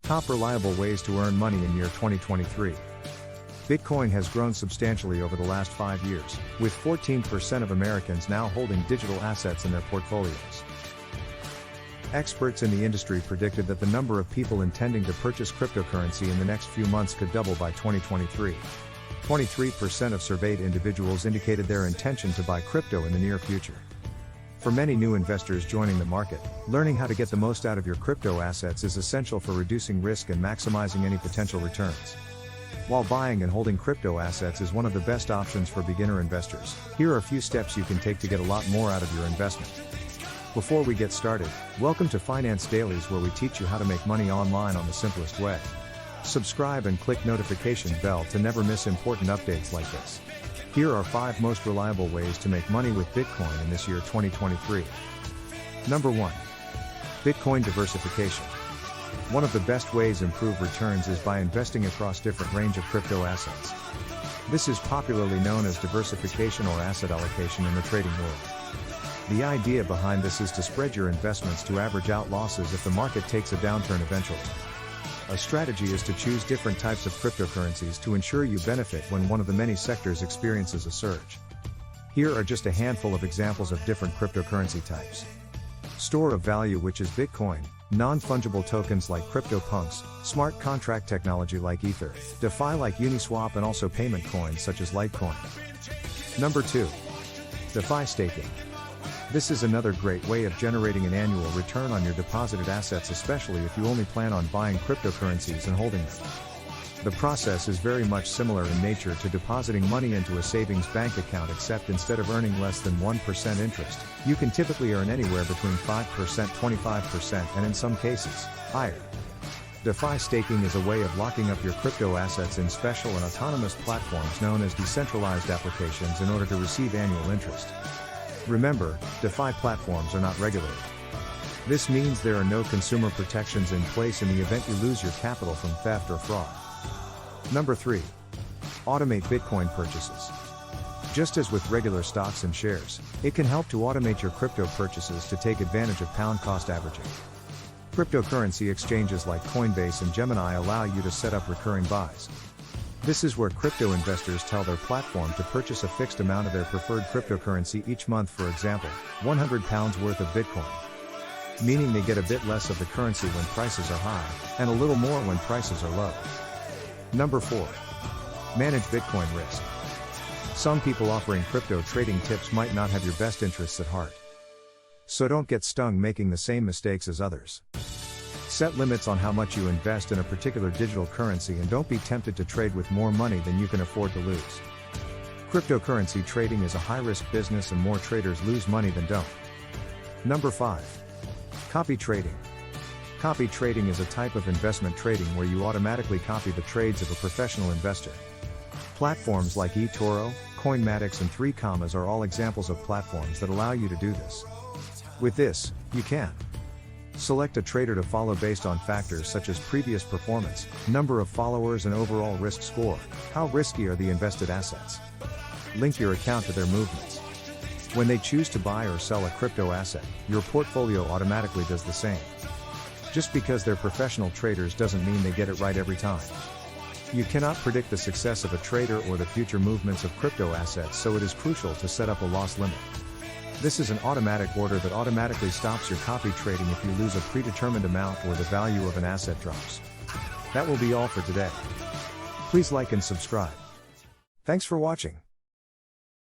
Top reliable ways to earn money in year 2023. Bitcoin has grown substantially over the last 5 years, with 14% of Americans now holding digital assets in their portfolios. Experts in the industry predicted that the number of people intending to purchase cryptocurrency in the next few months could double by 2023. 23% of surveyed individuals indicated their intention to buy crypto in the near future. For many new investors joining the market, learning how to get the most out of your crypto assets is essential for reducing risk and maximizing any potential returns. While buying and holding crypto assets is one of the best options for beginner investors, here are a few steps you can take to get a lot more out of your investment. Before we get started, welcome to Finance Dailies, where we teach you how to make money online on the simplest way. Subscribe and click notification bell to never miss important updates like this. Here are 5 most reliable ways to make money with Bitcoin in this year 2023. Number 1. Bitcoin diversification. One of the best ways to improve returns is by investing across different range of crypto assets. This is popularly known as diversification or asset allocation in the trading world. The idea behind this is to spread your investments to average out losses if the market takes a downturn eventually. A strategy is to choose different types of cryptocurrencies to ensure you benefit when one of the many sectors experiences a surge. Here are just a handful of examples of different cryptocurrency types. Store of value, which is Bitcoin, non-fungible tokens like CryptoPunks, smart contract technology like Ether, DeFi like Uniswap, and also payment coins such as Litecoin. Number 2. DeFi staking. This is another great way of generating an annual return on your deposited assets, especially if you only plan on buying cryptocurrencies and holding them. The process is very much similar in nature to depositing money into a savings bank account, except instead of earning less than 1% interest, you can typically earn anywhere between 5%, 25%, and in some cases, higher. DeFi staking is a way of locking up your crypto assets in special and autonomous platforms known as decentralized applications in order to receive annual interest. Remember, DeFi platforms are not regulated. This means there are no consumer protections in place in the event you lose your capital from theft or fraud. Number 3. Automate Bitcoin purchases. Just as with regular stocks and shares, it can help to automate your crypto purchases to take advantage of pound cost averaging. Cryptocurrency exchanges like Coinbase and Gemini allow you to set up recurring buys. This is where crypto investors tell their platform to purchase a fixed amount of their preferred cryptocurrency each month, for example, £100 worth of Bitcoin. Meaning they get a bit less of the currency when prices are high, and a little more when prices are low. Number 4. Manage Bitcoin risk. Some people offering crypto trading tips might not have your best interests at heart. So don't get stung making the same mistakes as others. Set limits on how much you invest in a particular digital currency, and don't be tempted to trade with more money than you can afford to lose. Cryptocurrency trading is a high-risk business, and more traders lose money than don't. Number 5. Copy trading. Copy trading is a type of investment trading where you automatically copy the trades of a professional investor. Platforms like eToro, Coinmatics, and 3 Commas are all examples of platforms that allow you to do this. With this, you can select a trader to follow based on factors such as previous performance, number of followers, and overall risk score. How risky are the invested assets? Link your account to their movements. When they choose to buy or sell a crypto asset, your portfolio automatically does the same. Just because they're professional traders doesn't mean they get it right every time. You cannot predict the success of a trader or the future movements of crypto assets, so it is crucial to set up a loss limit. This is an automatic order that automatically stops your copy trading if you lose a predetermined amount or the value of an asset drops. That will be all for today. Please like and subscribe. Thanks for watching.